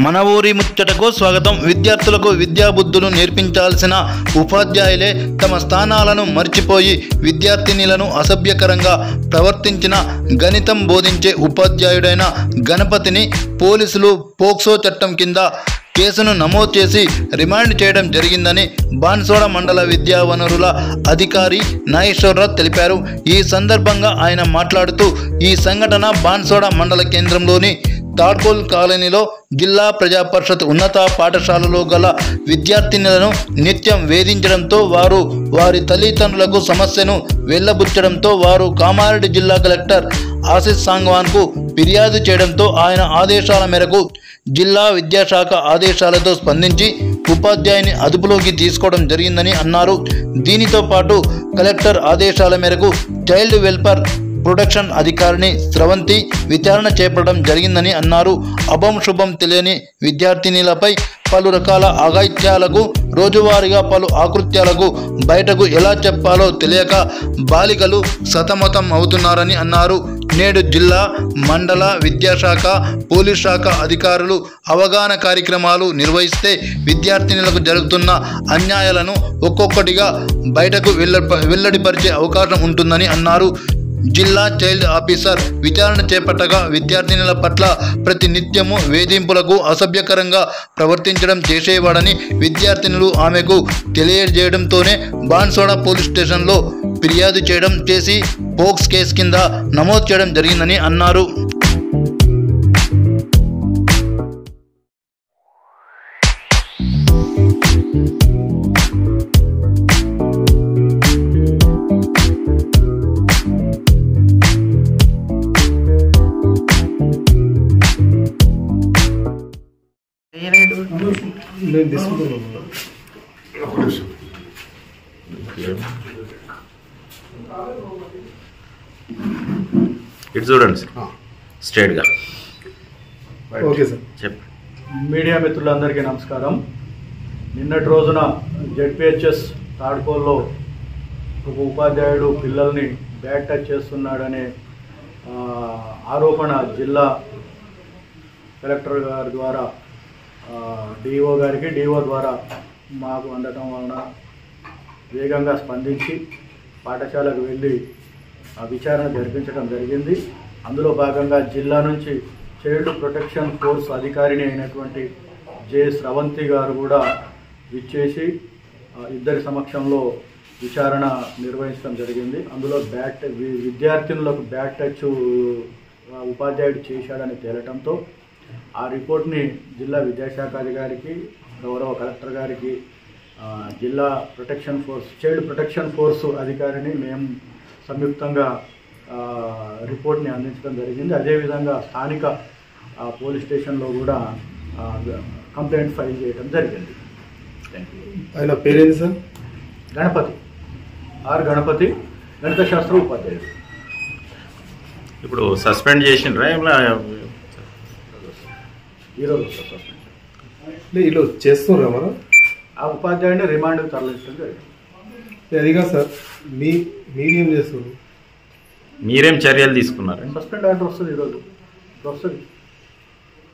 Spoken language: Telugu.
మన ఊరి ముచ్చటకు స్వాగతం. విద్యార్థులకు విద్యాబుద్ధులు నేర్పించాల్సిన ఉపాధ్యాయులే తమ స్థానాలను మర్చిపోయి విద్యార్థినులను అసభ్యకరంగా ప్రవర్తించిన గణితం బోధించే ఉపాధ్యాయుడైన గణపతిని పోలీసులు పోక్సో చట్టం కింద కేసును నమోదు చేసి రిమాండ్ చేయడం జరిగిందని బాన్సోడ మండల విద్యా వనరుల అధికారి నాగేశ్వరరావు తెలిపారు. ఈ సందర్భంగా ఆయన మాట్లాడుతూ ఈ సంఘటన బాన్సోడ మండల కేంద్రంలోని తాడ్కోల్ కాలనీలో జిల్లా ప్రజా పరిషత్ ఉన్నత పాఠశాలలో గల విద్యార్థినులను నిత్యం వేధించడంతో వారి తల్లిదండ్రులకు సమస్యను వెళ్లబుచ్చడంతో వారు కామారెడ్డి జిల్లా కలెక్టర్ ఆశీష్ సాంగ్వాన్కు ఫిర్యాదు చేయడంతో ఆయన ఆదేశాల మేరకు జిల్లా విద్యాశాఖ ఆదేశాలతో స్పందించి ఉపాధ్యాయుని అదుపులోకి తీసుకోవడం జరిగిందని అన్నారు. దీనితో పాటు కలెక్టర్ ఆదేశాల మేరకు చైల్డ్ వెల్ఫేర్ ప్రొటెక్షన్ అధికారిని స్రవంతి విచారణ చేపట్టడం జరిగిందని అన్నారు. అభం శుభం తెలియని విద్యార్థినిలపై పలు రకాల అఘాయిత్యాలకు రోజువారీగా పలు ఆకృత్యాలకు బయటకు ఎలా చెప్పాలో తెలియక బాలికలు సతమతం అవుతున్నారని అన్నారు. నేడు జిల్లా మండల విద్యాశాఖ పోలీస్ శాఖ అధికారులు అవగాహన కార్యక్రమాలు నిర్వహిస్తే విద్యార్థినులకు జరుగుతున్న అన్యాయాలను ఒక్కొక్కటిగా బయటకు వెల్లడిపరిచే అవకాశం ఉంటుందని అన్నారు. జిల్లా చైల్డ్ ఆఫీసర్ విచారణ చేపట్టగా విద్యార్థినుల పట్ల ప్రతి నిత్యము వేధింపులకు అసభ్యకరంగా ప్రవర్తించడం చేసేవాడని విద్యార్థినులు ఆమెకు తెలియజేయడంతోనే బాన్సోడ పోలీస్ స్టేషన్లో ఫిర్యాదు చేయడం చేసి పోక్స్ కేసు కింద నమోదు చేయడం జరిగిందని అన్నారు. ఇటు చూడండి స్ట్రైట్గా. Okay sir. చెప్పు. మీడియా మిత్రులందరికీ నమస్కారం. నిన్నటి రోజున జెడ్పిహెచ్ఎస్ తాడ్కోల్లో ఒక ఉపాధ్యాయుడు పిల్లల్ని బ్యాడ్ టచ్ చేస్తున్నాడనే ఆరోపణ జిల్లా కలెక్టర్ గారి ద్వారా డిఓ గారికి డిఓ ద్వారా మాకు అందటం వలన వేగంగా స్పందించి పాఠశాలకు వెళ్ళి విచారణ జరిపించడం జరిగింది. అందులో భాగంగా జిల్లా నుంచి చైల్డ్ ప్రొటెక్షన్ ఫోర్స్ అధికారిని అయినటువంటి జె స్రవంతి గారు కూడా విచ్చేసి ఇద్దరి సమక్షంలో విచారణ నిర్వహించడం జరిగింది. అందులో విద్యార్థినులకు బ్యాడ్ టచ్ ఉపాధ్యాయుడు చేశాడని తేలటంతో ఆ రిపోర్ట్ని జిల్లా విద్యాశాఖ అధికారికి గౌరవ కలెక్టర్ గారికి జిల్లా protection force child protection force అధికారిని మేము సంయుక్తంగా రిపోర్ట్ని అందించడం జరిగింది. అదేవిధంగా స్థానిక పోలీస్ స్టేషన్లో కూడా కంప్లైంట్ ఫైల్ చేయడం జరిగింది. ఆయన పేరేంటి సార్? గణపతి, గణపతి, గణిత శాస్త్ర ఉపాధ్యాయుడు. ఇప్పుడు సస్పెండ్ చేసిండ్రా? ఈరోజు సస్పెండ్ ఇలా చేస్తున్నారా మనం? ఆ ఉపాధ్యాయుడిని రిమాండ్కి తరలించడం జరిగింది. అదిగా సార్, మీరేం చేస్తారు? మీరేం చర్యలు తీసుకున్నారు? సస్పెండ్ ఆర్డర్ వస్తుంది ఈరోజు వస్తుంది.